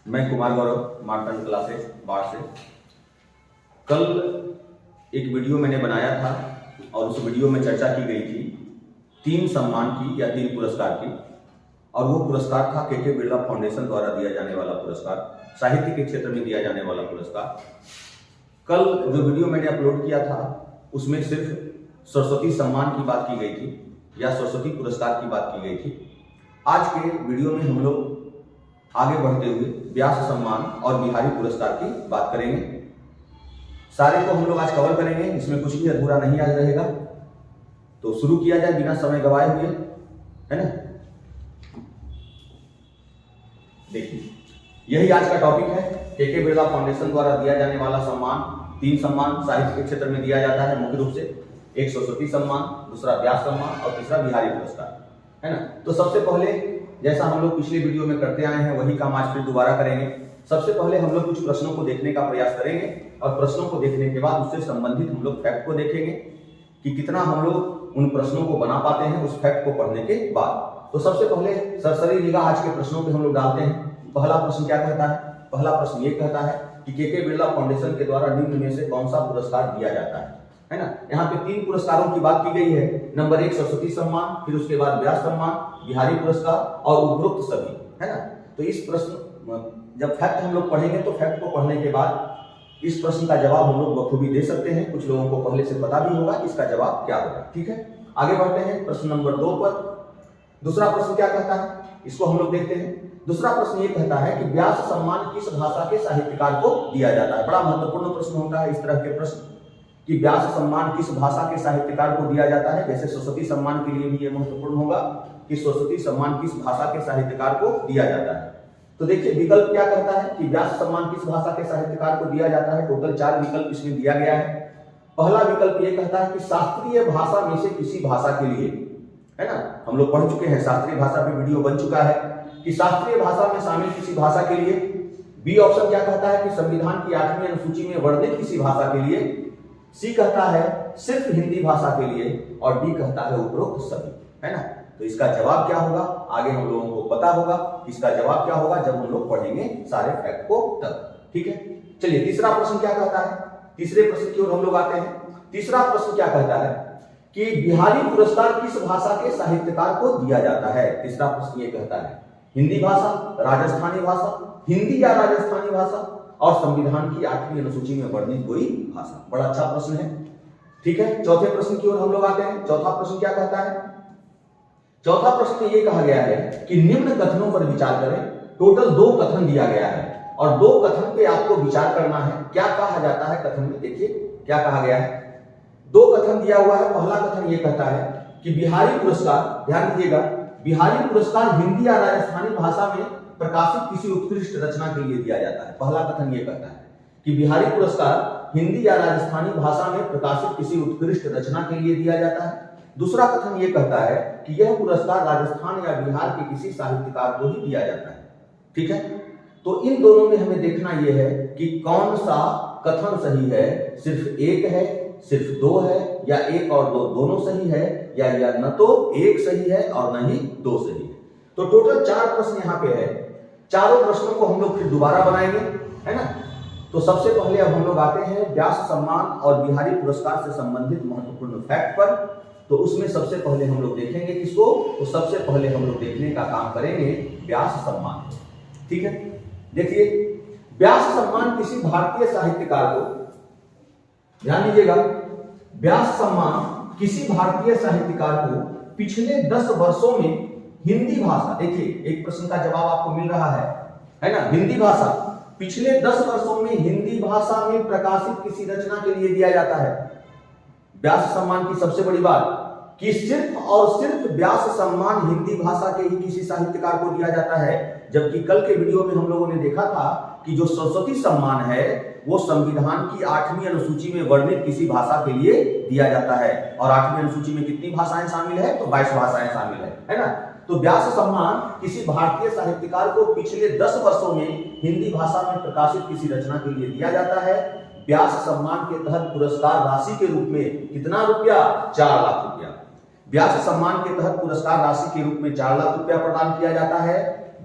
मैं कुमार गौरव मार्तंड क्लासेस बाढ़ से। कल एक वीडियो मैंने बनाया था और उस वीडियो में चर्चा की गई थी 3 सम्मान की या 3 पुरस्कार की, और वो पुरस्कार था के बिरला फाउंडेशन द्वारा दिया जाने वाला पुरस्कार, साहित्य के क्षेत्र में दिया जाने वाला पुरस्कार। कल जो वीडियो मैंने अपलोड किया था उसमें सिर्फ सरस्वती सम्मान की बात की गई थी या सरस्वती पुरस्कार की बात की गई थी। आज के वीडियो में हम लोग आगे बढ़ते हुए व्यास सम्मान और बिहारी पुरस्कार की बात करेंगे। सारे को हम लोग आज कवर करेंगे, इसमें कुछ भी अधूरा नहीं आज रहेगा। तो शुरू किया जाए बिना समय गवाए हुए, है ना। देखिए, यही आज का टॉपिक है। के बिरला फाउंडेशन द्वारा दिया जाने वाला सम्मान, 3 सम्मान साहित्य के क्षेत्र में दिया जाता है मुख्य रूप से। एक सरस्वती सम्मान, दूसरा व्यास सम्मान और तीसरा बिहारी पुरस्कार, है ना। तो सबसे पहले जैसा हम लोग पिछले वीडियो में करते आए हैं वही काम आज फिर दोबारा करेंगे। सबसे पहले हम लोग कुछ प्रश्नों को देखने का प्रयास करेंगे और प्रश्नों को देखने के बाद उससे संबंधित हम लोग फैक्ट को देखेंगे कि कितना हम लोग उन प्रश्नों को बना पाते हैं उस फैक्ट को पढ़ने के बाद। तो सबसे पहले सरसरी निगाह आज के प्रश्नों पे हम लोग डालते हैं। पहला प्रश्न क्या कहता है? पहला प्रश्न ये कहता है कि के बिरला फाउंडेशन के द्वारा निम्न में से कौन सा पुरस्कार दिया जाता है ना। यहाँ पे 3 पुरस्कारों की बात की गई है। नंबर 1 सरस्वती सम्मान, फिर उसके बाद व्यास सम्मान, बिहारी पुरस्कार और उपरोक्त सभी, है ना। तो इस प्रश्न जब फैक्ट हम लोग पढ़ेंगे तो फैक्ट को पढ़ने के बाद इस प्रश्न का जवाब हम लोग बखूबी दे सकते हैं। कुछ लोगों को पहले से पता भी होगा इसका जवाब क्या होगा। ठीक है, आगे बढ़ते हैं प्रश्न नंबर 2 पर। दूसरा प्रश्न क्या कहता है इसको हम लोग देखते हैं। दूसरा प्रश्न ये कहता है कि व्यास सम्मान किस भाषा के साहित्यकार को दिया जाता है। बड़ा महत्वपूर्ण प्रश्न होता है इस तरह के प्रश्न कि व्यास सम्मान किस भाषा के साहित्यकार को दिया जाता है। जैसे सरस्वती सम्मान के लिए भी ये महत्वपूर्ण होगा कि सरस्वती सम्मान किस भाषा के साहित्यकार को दिया जाता है। तो देखिए विकल्प क्या कहता है कि व्यास सम्मान किस भाषा के साहित्यकार को दिया जाता है। टोटल 4 विकल्प इसमें दिया गया है। पहला विकल्प ये कहता है कि शास्त्रीय भाषा में से किसी भाषा के लिए, है ना। हम लोग पढ़ चुके हैं, शास्त्रीय भाषा पे वीडियो बन चुका है कि शास्त्रीय भाषा में शामिल किसी भाषा के लिए। बी ऑप्शन क्या कहता है कि संविधान की 8वीं अनुसूची में वर्णित किसी भाषा के लिए। सी कहता है सिर्फ हिंदी भाषा के लिए और डी कहता है उपरोक्त सभी, है ना। तो इसका जवाब क्या होगा आगे हम लोगों को पता होगा। इसका जवाब क्या होगा जब हम लोग पढ़ेंगे सारे फैक्ट को तब। ठीक है, चलिए तीसरा प्रश्न क्या कहता है। तीसरे प्रश्न की ओर हम लोग आते हैं। तीसरा प्रश्न क्या कहता है कि बिहारी पुरस्कार किस भाषा के साहित्यकार को दिया जाता है। तीसरा प्रश्न ये कहता है हिंदी भाषा, राजस्थानी भाषा, हिंदी या राजस्थानी भाषा और संविधान की 8वीं अनुसूची में वर्णित कोई भाषा। बड़ा अच्छा प्रश्न है। ठीक है, चौथे प्रश्न की ओर हम लोग आते हैं। चौथा प्रश्न क्या कहता है? चौथा प्रश्न में ये कहा गया है कि निम्न कथनों पर विचार करें। टोटल 2 कथन दिया गया है और 2 कथन पे आपको विचार करना है। क्या कहा जाता है कथन में, देखिए क्या कहा गया है। 2 कथन दिया हुआ है। पहला कथन ये कहता है कि बिहारी पुरस्कार, ध्यान दीजिएगा, बिहारी पुरस्कार हिंदी या राजस्थानी भाषा में प्रकाशित किसी उत्कृष्ट रचना के लिए दिया जाता है। पहला कथन ये कहता है कि बिहारी पुरस्कार हिंदी या राजस्थानी भाषा में प्रकाशित किसी उत्कृष्ट रचना के लिए दिया जाता है। दूसरा कथन ये कहता है कि यह पुरस्कार राजस्थान या बिहार के किसी साहित्यकार को ही दिया जाता है। ठीक है, तो इन दोनों में हमें देखना यह है कि कौन सा कथन सही है। सिर्फ एक है, सिर्फ 2 है, या 1 और 2 दोनों सही है, या न तो 1 सही है और न ही 2 सही है। तो टोटल 4 प्रश्न यहाँ पे है। चारों प्रश्नों को हम लोग फिर दोबारा बनाएंगे, है ना। तो सबसे पहले अब हम लोग आते हैं व्यास सम्मान और बिहारी पुरस्कार से संबंधित महत्वपूर्ण फैक्ट पर। तो उसमें सबसे पहले हम लोग देखेंगे किसको, तो सबसे पहले हम लोग देखने का काम करेंगे व्यास सम्मान। ठीक है, देखिए व्यास सम्मान किसी भारतीय साहित्यकार को, ध्यान दीजिएगा, व्यास सम्मान किसी भारतीय साहित्यकार को पिछले 10 वर्षों में हिंदी भाषा, देखिए एक प्रश्न का जवाब आपको मिल रहा है ना। हिंदी भाषा, पिछले 10 वर्षों में हिंदी भाषा में प्रकाशित किसी रचना के लिए दिया जाता है। व्यास सम्मान की सबसे बड़ी बात कि सिर्फ और सिर्फ व्यास सम्मान हिंदी भाषा के ही किसी साहित्यकार को दिया जाता है। जबकि कल के वीडियो में हम लोगों ने देखा था कि जो सरस्वती सम्मान है वो संविधान की 8वीं अनुसूची में वर्णित किसी भाषा के लिए दिया जाता है। और 8वीं अनुसूची में कितनी भाषाएं शामिल है, तो 22 भाषाएं शामिल है ना। तो व्यास सम्मान किसी भारतीय साहित्यकार को पिछले 10 वर्षों में हिंदी भाषा में प्रकाशित किसी रचना के लिए दिया जाता है। व्यास सम्मान के तहत पुरस्कार राशि के रूप में कितना रुपया, 4 लाख रुपया। व्यास सम्मान के तहत पुरस्कार राशि के रूप में 4 लाख रुपया प्रदान किया जाता है।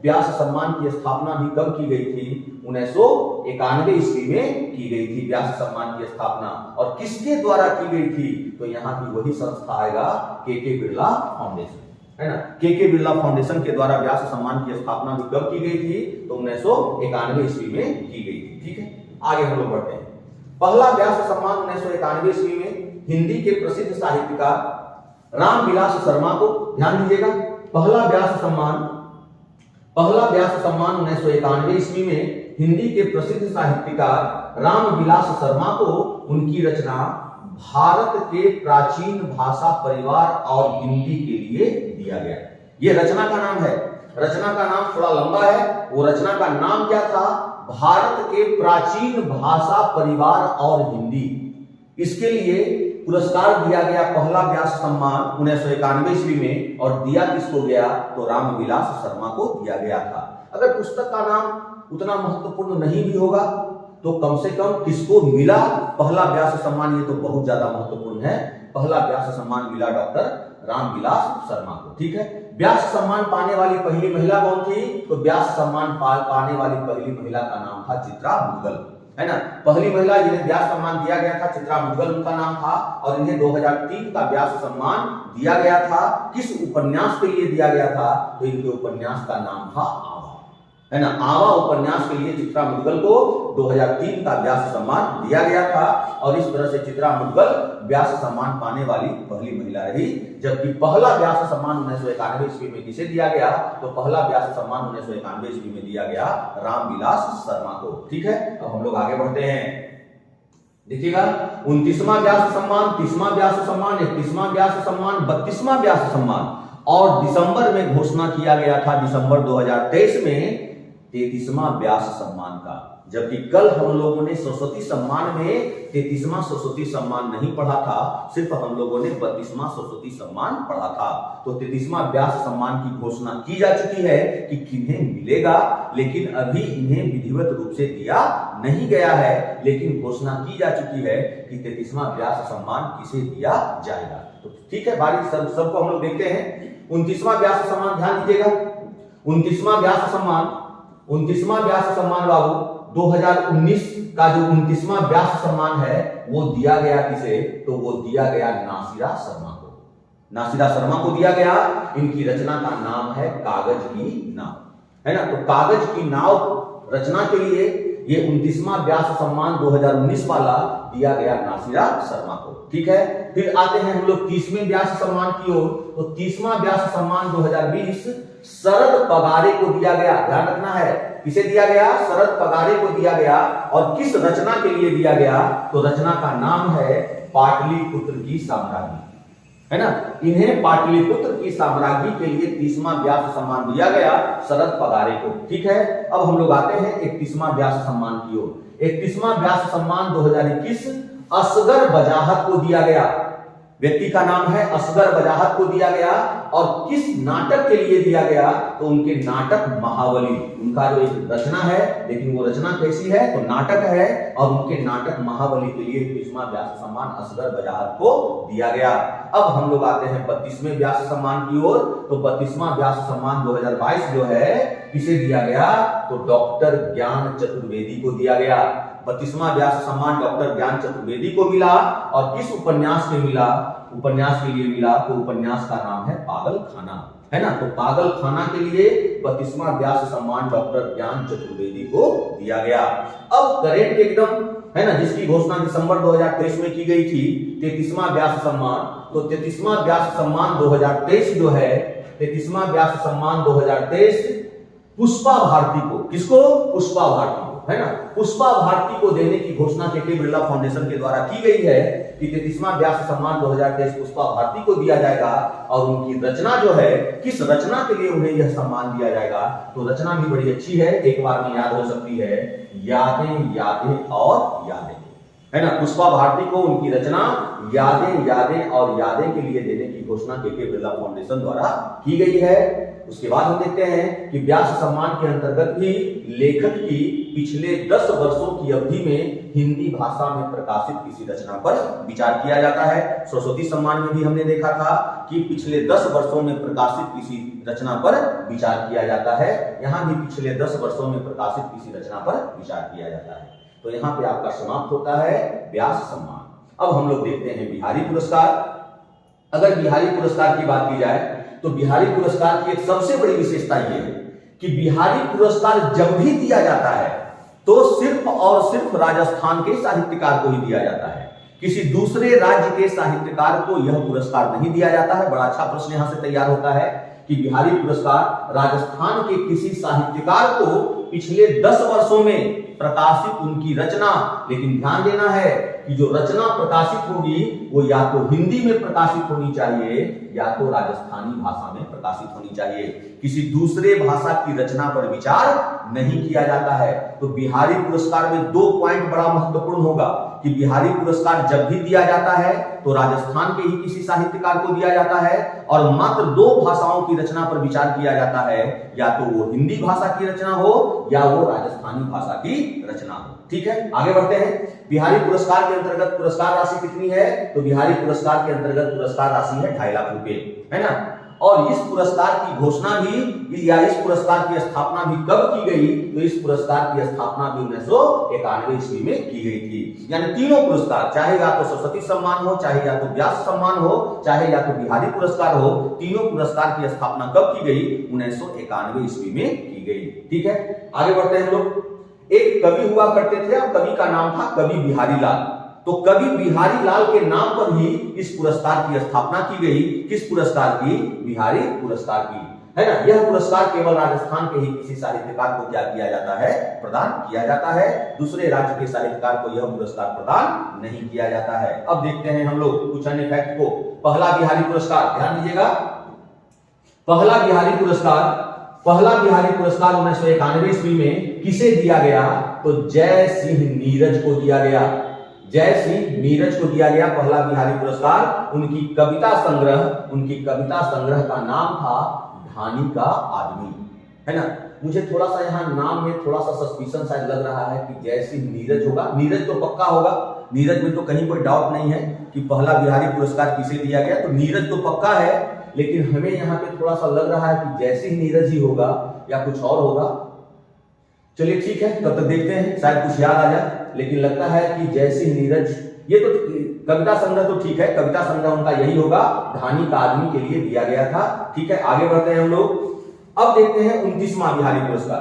व्यास सम्मान की स्थापना भी कब की गई थी? 1991 ईस्वी में की गई थी व्यास सम्मान की स्थापना। और किसके द्वारा की गई थी? तो यहाँ की वही संस्था आएगा के बिरला फाउंडेशन, है ना। के बिरला फाउंडेशन के द्वारा व्यास सम्मान की स्थापना भी कब की गई थी? तो 1991 ईस्वी में की गई थी। ठीक है, आगे हम लोग बढ़ते हैं। पहला व्यास सम्मान 1991 ईस्वी में हिंदी के प्रसिद्ध साहित्यकार रामविलास शर्मा को, ध्यान दीजिएगा, पहला व्यास सम्मान 1991 ईस्वी में हिंदी के प्रसिद्ध साहित्यकार रामविलास शर्मा को उनकी रचना भारत के प्राचीन भाषा परिवार और हिंदी के लिए दिया गया। ये रचना का नाम है, रचना का नाम थोड़ा लंबा है। वो रचना का नाम क्या था? भारत के प्राचीन भाषा परिवार और हिंदी। इसके लिए पुरस्कार दिया गया पहला व्यास सम्मान 1991 ईस्वी में, और दिया किसको गया? तो रामविलास शर्मा को दिया गया था। अगर पुस्तक का नाम उतना महत्वपूर्ण नहीं भी होगा तो कम से कम किसको मिला पहला व्यास सम्मान? ये तो बहुत ज्यादा महत्वपूर्ण है। पहला व्यास सम्मान मिला डॉक्टर रामविलास शर्मा को। ठीक है, व्यास सम्मान पाने वाली पहली महिला कौन थी? तो व्यास सम्मान पाने वाली पहली महिला का नाम था चित्रा मुद्गल, है ना। पहली महिला जिन्हें व्यास सम्मान दिया गया था चित्रा मुद्गल उनका नाम था, और इन्हें 2003 का व्यास सम्मान दिया गया था। किस उपन्यास के लिए दिया गया था? तो इनके उपन्यास का नाम था आवा, है ना। आवा उपन्यास के लिए चित्रा मुद्गल को 2003 का व्यास सम्मान दिया गया था, और इस तरह से चित्रा मुद्गल व्यास सम्मान पाने वाली पहली महिला रही। जबकि पहला व्यास सम्मान 1991 ईस्वी में किसे दिया गया? तो पहला व्यास सम्मान 1991 ईस्वी में दिया गया रामविलास शर्मा को। ठीक है, अब हम लोग आगे बढ़ते हैं। देखिएगा, 29वां व्यास सम्मान, 30वां व्यास सम्मान, 31वां व्यास सम्मान, 32वां व्यास सम्मान, और दिसंबर में घोषणा किया गया था, दिसंबर 2023 में 33वां व्यास सम्मान का। जबकि कल हम लोगों ने सरस्वती सम्मान में 33वां सरस्वती सम्मान नहीं पढ़ा था, सिर्फ हम लोगों ने 32वां सरस्वती सम्मान पढ़ा था। तो 33वां व्यास सम्मान की घोषणा की जा चुकी है कि किन्हें मिलेगा, लेकिन अभी इन्हें विधिवत रूप से दिया नहीं गया है, लेकिन घोषणा की जा चुकी है कि 33वां व्यास सम्मान किसे दिया जाएगा। तो ठीक है, बारी सबको हम लोग देखते हैं। 29वां व्यास सम्मान, ध्यान दीजिएगा, 29वां व्यास सम्मान बाबू 2019 का जो 29वां व्यास सम्मान है वो दिया गया किसे? तो वो दिया गया नासिरा शर्मा को। नासिरा शर्मा को दिया गया। इनकी रचना का नाम है कागज की नाव, है ना। तो कागज की नाव रचना के लिए ये 29वां व्यास सम्मान 2019 वाला दिया गया नासिरा शर्मा को। ठीक है, फिर आते हैं हम लोग 30वें व्यास सम्मान की ओर। तो 30वां व्यास सम्मान 2020 शरद पगारे को दिया गया। ध्यान रखना है, किसे दिया गया? शरद पगारे को दिया गया। और किस रचना के लिए दिया गया? तो रचना का नाम है पाटलिपुत्र की साम्राज्ञी, है ना। इन्हें पाटलिपुत्र की साम्राज्ञी के लिए 30वां व्यास सम्मान दिया गया शरद पगारे को। ठीक है, अब हम लोग आते हैं 31वां व्यास सम्मान की ओर। 31वां व्यास सम्मान 2021 असगर बजाहत को दिया गया। व्यक्ति का नाम है असगर बजाहत को दिया गया। और किस नाटक के लिए दिया गया? तो उनके नाटक महाबली, उनका जो एक रचना है, लेकिन वो रचना कैसी है? तो नाटक है, और उनके नाटक महाबली के लिए 31वां व्यास सम्मान असगर बजाहत को दिया गया। अब हम लोग आते हैं 32वें व्यास सम्मान की ओर। तो 32वां व्यास सम्मान 2022 जो है किसे दिया गया? तो डॉक्टर ज्ञान चतुर्वेदी को दिया गया। 32वां व्यास सम्मान डॉक्टर ज्ञान चतुर्वेदी को मिला। और किस उपन्यास के मिला? उपन्यास के लिए मिला। तो उपन्यास का नाम है पागल खाना, है ना। तो पागल खाना के लिए 32वां व्यास सम्मान डॉक्टर ज्ञान चतुर्वेदी को दिया गया। अब करेंट एकदम, है ना, जिसकी घोषणा दिसंबर 2023 में की गई थी, 33वां व्यास सम्मान। तो 33वां व्यास सम्मान 2023 जो है, 33वां व्यास सम्मान 2023 पुष्पा भारती को, किसको? पुष्पा भारती को, है ना। पुष्पा भारती को देने की घोषणा के बिरला फाउंडेशन के द्वारा की गई है कि 33वां व्यास सम्मान 2023 पुष्पा भारती को दिया जाएगा। और उनकी रचना जो है, किस रचना के लिए उन्हें यह सम्मान दिया जाएगा? तो रचना भी बड़ी अच्छी है, एक बार में याद हो सकती है, यादें यादें और यादें, है ना। पुष्पा भारती को उनकी रचना यादें यादें और यादें के लिए देने की घोषणा के बिरला फाउंडेशन द्वारा की गई है। उसके बाद हम देखते हैं कि व्यास सम्मान के अंतर्गत भी लेखक की पिछले 10 वर्षों की अवधि में हिंदी भाषा में प्रकाशित किसी रचना पर विचार किया जाता है। सरस्वती सम्मान में भी हमने देखा था कि पिछले 10 वर्षों में प्रकाशित किसी रचना पर विचार किया जाता है। यहाँ भी पिछले 10 वर्षों में प्रकाशित किसी रचना पर विचार किया जाता है। तो यहाँ पे आपका समाप्त होता है व्यास सम्मान। अब हम लोग देखते हैं बिहारी पुरस्कार। अगर बिहारी पुरस्कार की बात की जाए तो बिहारी पुरस्कार की एक सबसे बड़ी विशेषता यह है कि बिहारी पुरस्कार जब भी दिया जाता है तो सिर्फ और सिर्फ राजस्थान के साहित्यकार को ही दिया जाता है। किसी दूसरे राज्य के साहित्यकार को यह पुरस्कार नहीं दिया जाता है। बड़ा अच्छा प्रश्न यहां से तैयार होता है कि बिहारी पुरस्कार राजस्थान के किसी साहित्यकार को पिछले 10 वर्षों में प्रकाशित उनकी रचना, लेकिन ध्यान देना है कि जो रचना प्रकाशित होगी वो या तो हिंदी में प्रकाशित होनी चाहिए या तो राजस्थानी भाषा में प्रकाशित होनी चाहिए। किसी दूसरे भाषा की रचना पर विचार नहीं किया जाता है। तो बिहारी पुरस्कार में 2 पॉइंट बड़ा महत्वपूर्ण होगा कि बिहारी पुरस्कार जब भी दिया जाता है तो राजस्थान के ही किसी साहित्यकार को दिया जाता है और मात्र 2 भाषाओं की रचना पर विचार किया जाता है, या तो वो हिंदी भाषा की रचना हो या वो राजस्थानी भाषा की रचना हो। ठीक है, आगे बढ़ते हैं। बिहारी पुरस्कार के अंतर्गत पुरस्कार राशि कितनी है? तो बिहारी पुरस्कार के अंतर्गत पुरस्कार राशि है 2.5 लाख रुपए, है ना। और इस पुरस्कार की घोषणा भी या इस पुरस्कार की स्थापना भी कब की गई? तो इस पुरस्कार की स्थापना भी 1991 ईस्वी में की गई थी। यानी तीनों पुरस्कार, चाहे या तो सरस्वती सम्मान हो, चाहे या तो व्यास सम्मान हो, चाहे या तो बिहारी पुरस्कार हो, तीनों पुरस्कार की स्थापना कब की गई? 1991 ईस्वी में की गई। ठीक है, आगे बढ़ते हैं हम लोग। एक कवि हुआ करते थे, अब कवि का नाम था कवि बिहारी लाल। तो कवि बिहारी लाल के नाम पर ही इस पुरस्कार की स्थापना की गई। किस पुरस्कार की? बिहारी पुरस्कार की, है ना। यह पुरस्कार केवल राजस्थान के ही किसी साहित्यकार को क्या किया जाता है? प्रदान किया जाता है। दूसरे राज्य के साहित्यकार को यह पुरस्कार प्रदान नहीं किया जाता है। अब देखते हैं हम लोग कुछ अन्य फैक्ट को। पहला बिहारी पुरस्कार, ध्यान दीजिएगा, पहला बिहारी पुरस्कार 1991 ईस्वी में किसे दिया गया? तो जय सिंह नीरज को दिया गया। जय सिंह नीरज को दिया गया पहला बिहारी पुरस्कार। उनकी कविता संग्रह का नाम था ढानी का आदमी, है ना। मुझे थोड़ा सा यहाँ नाम में थोड़ा सा सस्पिशन शायद लग रहा है कि जय सिंह नीरज होगा। नीरज तो पक्का होगा, नीरज में तो कहीं कोई डाउट नहीं है कि पहला बिहारी पुरस्कार किसे दिया गया। तो नीरज तो पक्का है, लेकिन हमें यहाँ पे थोड़ा सा लग रहा है कि जय सिंह नीरज ही होगा या कुछ और होगा। चलिए ठीक है, तब तक देखते हैं, शायद कुछ याद आ जाए। लेकिन लगता है कि जय सिंह नीरज, ये तो कविता संग्रह तो ठीक है, कविता संग्रह उनका यही होगा, ढानी का आदमी के लिए दिया गया था। ठीक है, आगे बढ़ते हैं हम लोग। अब देखते हैं 29वां बिहारी पुरस्कार।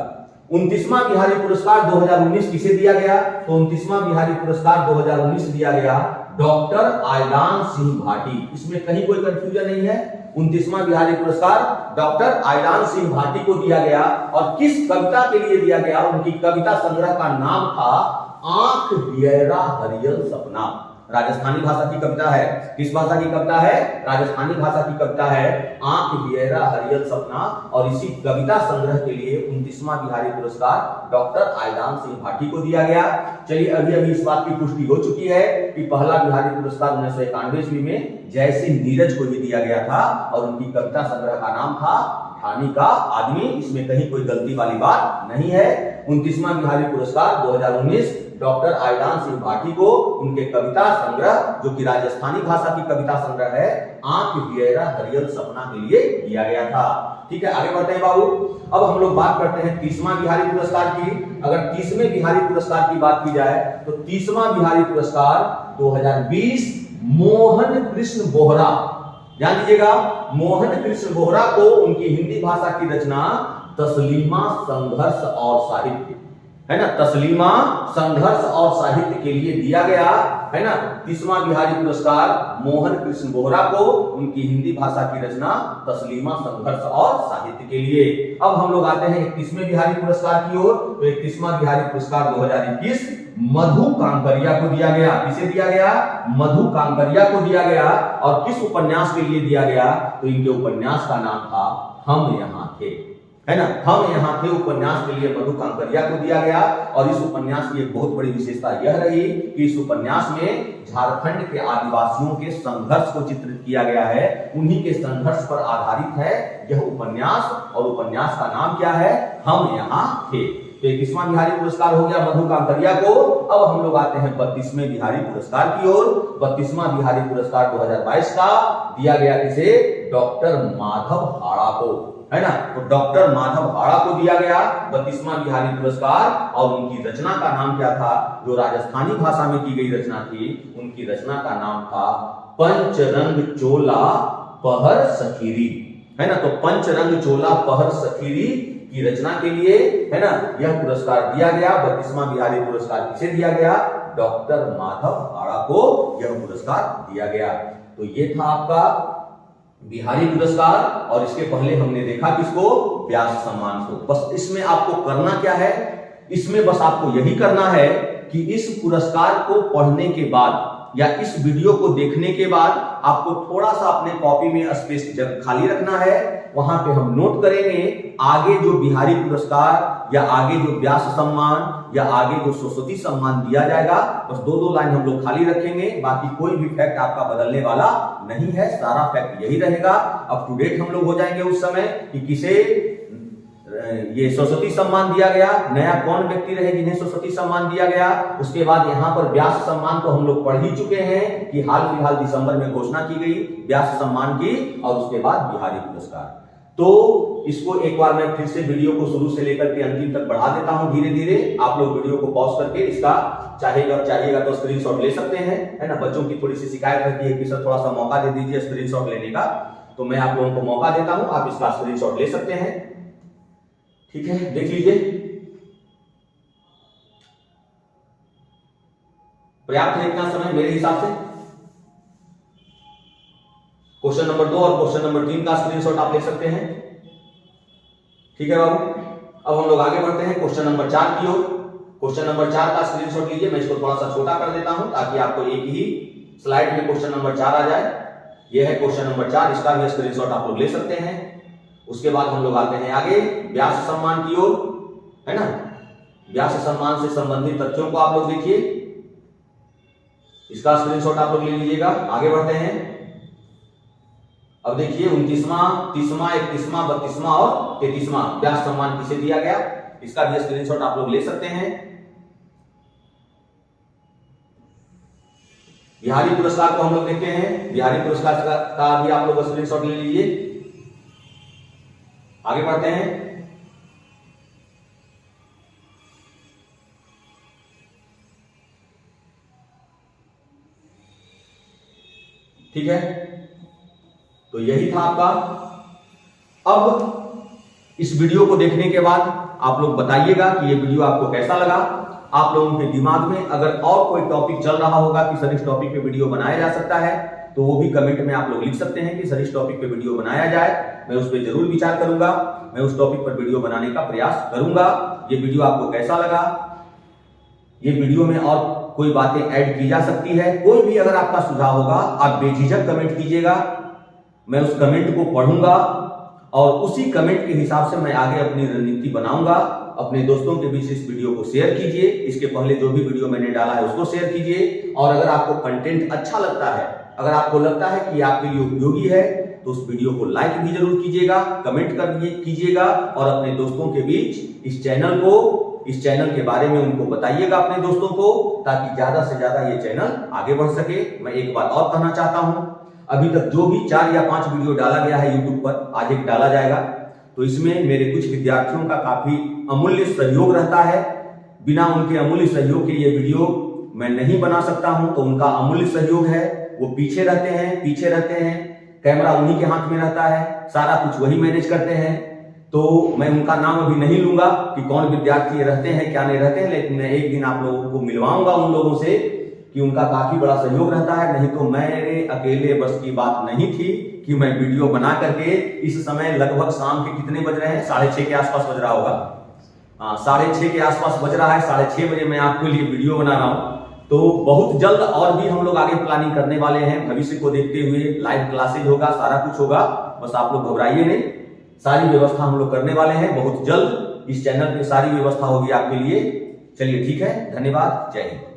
29वां बिहारी पुरस्कार 2019 किसे दिया गया? तो 29वां बिहारी पुरस्कार 2019 दिया गया डॉक्टर आयदान सिंह भाटी। इसमें कहीं कोई कंफ्यूजन नहीं है। 29वां बिहारी पुरस्कार डॉक्टर आयदान सिंह भाटी को दिया गया। और किस कविता के लिए दिया गया? उनकी कविता संग्रह का नाम था आंख हियरा हरियल सपना। राजस्थानी भाषा की कविता है। किस भाषा की कविता है? राजस्थानी भाषा की कविता है आंख हियरा हरियल सपना। और इसी कविता संग्रह के लिए 29वां बिहारी पुरस्कार डॉक्टर आयदान सिंह भाटी को दिया गया। चलिए, अभी अभी इस बात की पुष्टि हो चुकी है कि पहला बिहारी पुरस्कार 1991 ईस्वी में जय सिंह नीरज को ही दिया गया था और उनकी कविता संग्रह का नाम था ढानी का आदमी। इसमें कहीं कोई गलती वाली बात नहीं है। 29वां बिहारी पुरस्कार 2019 डॉक्टर आयदान सिंह भाटी को उनके कविता संग्रह, जो कि राजस्थानी भाषा की कविता संग्रह है, आंख हियरा हरियल सपना के लिए दिया गया था। ठीक है, आगे बढ़ते हैं बाबू। अब हम लोग बात करते हैं 30वां बिहारी पुरस्कार की। अगर 30वें बिहारी पुरस्कार की बात की जाए तो 30वां बिहारी पुरस्कार 2020 मोहन कृष्ण बोहरा, ध्यान दीजिएगा, मोहन कृष्ण बोहरा को उनकी हिंदी भाषा की रचना तस्लीमा संघर्ष और साहित्य, है ना, तस्लीमा संघर्ष और साहित्य के लिए दिया गया, है ना। 30वां बिहारी पुरस्कार मोहन कृष्ण बोहरा को उनकी हिंदी भाषा की रचना तस्लीमा संघर्ष और साहित्य के लिए। अब हम लोग आते हैं 31वें बिहारी पुरस्कार की ओर। तो 31वां बिहारी पुरस्कार 2021 मधु कांकरिया को दिया गया। किसे दिया गया? मधु कांकरिया को दिया गया। और किस उपन्यास के लिए दिया गया? तो इनके उपन्यास का नाम था हम यहाँ थे, है ना। हम यहाँ थे उपन्यास के लिए मधु कांकरिया को दिया गया, और इस उपन्यास की एक बहुत बड़ी विशेषता यह रही कि इस उपन्यास में झारखंड के आदिवासियों के संघर्ष को चित्रित किया गया है, उन्हीं के संघर्ष पर आधारित है यह उपन्यास, और उपन्यास का नाम क्या है, हम यहाँ थे। तो 21वां बिहारी पुरस्कार हो गया मधु कांकरिया को। अब हम लोग आते हैं 32वें बिहारी पुरस्कार की ओर। 32वां बिहारी पुरस्कार 2022 का दिया गया किसे, डॉक्टर माधव हाड़ा को, है ना। तो डॉक्टर माधव हाड़ा को दिया गया 32वां बिहारी पुरस्कार, और उनकी रचना का नाम क्या था, जो राजस्थानी भाषा में की गई रचना थी, उनकी रचना का नाम था पंचरंग चोला पहर सखीरी, है ना। तो पंचरंग चोला पहर सखीरी की रचना के लिए, है ना, यह पुरस्कार दिया गया। 32वां बिहारी पुरस्कार किसे दिया गया, डॉक्टर माधव हाड़ा को यह पुरस्कार दिया गया। तो ये था आपका बिहारी पुरस्कार, और इसके पहले हमने देखा किसको, व्यास सम्मान को। बस इसमें आपको करना क्या है, इसमें बस आपको यही करना है कि इस पुरस्कार को पढ़ने के बाद या इस वीडियो को देखने के बाद आपको थोड़ा सा अपने कॉपी में स्पेस खाली रखना है, वहां पे हम नोट करेंगे आगे जो बिहारी पुरस्कार या आगे जो व्यास सम्मान या आगे जो सरस्वती सम्मान दिया जाएगा, बस दो दो लाइन हम लोग खाली रखेंगे, बाकी कोई भी फैक्ट आपका बदलने वाला नहीं है, सारा फैक्ट यही रहेगा। अप टू डेट हम लोग हो जाएंगे उस समय कि किसे ये सरस्वती सम्मान दिया गया, नया कौन व्यक्ति रहे जिन्हें सरस्वती सम्मान दिया गया। उसके बाद यहाँ पर व्यास सम्मान तो हम लोग पढ़ ही चुके हैं कि हाल फिलहाल दिसंबर में घोषणा की गई व्यास सम्मान की, और उसके बाद बिहारी पुरस्कार। तो इसको एक बार मैं फिर से वीडियो को शुरू से लेकर के अंतिम तक बढ़ा देता हूं धीरे धीरे। आप लोग वीडियो को पॉज करके इसका चाहिएगा तो स्क्रीनशॉट ले सकते हैं, है ना। बच्चों की थोड़ी सी शिकायत रहती है कि सर थोड़ा सा मौका दे दीजिए स्क्रीनशॉट लेने का, तो मैं आप लोगों को मौका देता हूं, आप इसका स्क्रीनशॉट ले सकते हैं, ठीक है। देख लीजिए, पर्याप्त है इतना समय मेरे हिसाब से। क्वेश्चन नंबर 2 और क्वेश्चन नंबर 3 का स्क्रीनशॉट आप ले सकते हैं, ठीक है बाबू। अब हम लोग आगे बढ़ते हैं क्वेश्चन नंबर 4 की ओर। क्वेश्चन नंबर 4 का स्क्रीनशॉट लीजिए, मैं इसको थोड़ा सा छोटा कर देता हूं ताकि आपको एक ही स्लाइड में क्वेश्चन नंबर 4 आ जाए। यह है क्वेश्चन नंबर 4, इसका भी स्क्रीनशॉट आप लोग ले सकते हैं। उसके बाद हम लोग आते हैं आगे व्यास सम्मान की ओर, है ना। व्यास सम्मान से संबंधित तथ्यों को आप लोग देखिए, इसका स्क्रीनशॉट आप लोग ले लीजिएगा। आगे बढ़ते हैं। अब देखिए 29वां, 30वां, 31वां, 32वां और 33वां व्यास सम्मान किसे दिया गया, इसका भी स्क्रीनशॉट आप लोग ले सकते हैं। बिहारी पुरस्कार को हम लोग देखते हैं, बिहारी पुरस्कार का भी आप लोग स्क्रीनशॉट ले लीजिए। आगे बढ़ते हैं। ठीक है, तो यही था आपका। अब इस वीडियो को देखने के बाद आप लोग बताइएगा कि ये वीडियो आपको कैसा लगा। आप लोगों के दिमाग में अगर और कोई टॉपिक चल रहा होगा कि सर इस टॉपिक पे वीडियो बनाया जा सकता है, तो वो भी कमेंट में आप लोग लिख सकते हैं कि सर इस टॉपिक पे वीडियो बनाया जाए। मैं उस पर जरूर विचार करूंगा, मैं उस टॉपिक पर वीडियो बनाने का प्रयास करूंगा। ये वीडियो आपको कैसा लगा, ये वीडियो में और कोई बातें ऐड की जा सकती है, कोई भी अगर आपका सुझाव होगा आप बेझिझक कमेंट कीजिएगा, मैं उस कमेंट को पढ़ूंगा और उसी कमेंट के हिसाब से मैं आगे अपनी रणनीति बनाऊंगा। अपने दोस्तों के बीच इस वीडियो को शेयर कीजिए, इसके पहले जो भी वीडियो मैंने डाला है उसको शेयर कीजिए। और अगर आपको कंटेंट अच्छा लगता है, अगर आपको लगता है कि आपके लिए उपयोगी है, तो उस वीडियो को लाइक भी जरूर कीजिएगा, कमेंट कीजिएगा और अपने दोस्तों के बीच इस चैनल के बारे में उनको बताइएगा अपने दोस्तों को, ताकि ज्यादा से ज्यादा ये चैनल आगे बढ़ सके। मैं एक बात और कहना चाहता हूं, अभी तक जो भी 4 या 5 वीडियो डाला गया है यूट्यूब पर, आज एक डाला जाएगा, तो इसमें मेरे कुछ विद्यार्थियों का काफी अमूल्य सहयोग रहता है। बिना उनके अमूल्य सहयोग के ये वीडियो मैं नहीं बना सकता हूं, तो उनका अमूल्य सहयोग है। वो पीछे रहते हैं, कैमरा उन्हीं के हाथ में रहता है, सारा कुछ वही मैनेज करते हैं। तो मैं उनका नाम अभी नहीं लूंगा कि कौन विद्यार्थी रहते हैं क्या नहीं रहते हैं, लेकिन मैं एक दिन आप लोगों को मिलवाऊंगा उन लोगों से कि उनका काफी बड़ा सहयोग रहता है। नहीं तो मेरे अकेले बस की बात नहीं थी कि मैं वीडियो बना करके, इस समय लगभग शाम के कितने बज रहे हैं, 6:30 के आसपास बज रहा होगा, 6:30 के आसपास बज रहा है, 6:30 बजे मैं आपके लिए वीडियो बना रहा हूं। तो बहुत जल्द और भी हम लोग आगे प्लानिंग करने वाले हैं, भविष्य को देखते हुए लाइव क्लासेज होगा, सारा कुछ होगा, बस आप लोग घबराइए नहीं, सारी व्यवस्था हम लोग करने वाले हैं बहुत जल्द। इस चैनल पे सारी व्यवस्था होगी आपके लिए। चलिए ठीक है, धन्यवाद, जय हिंद।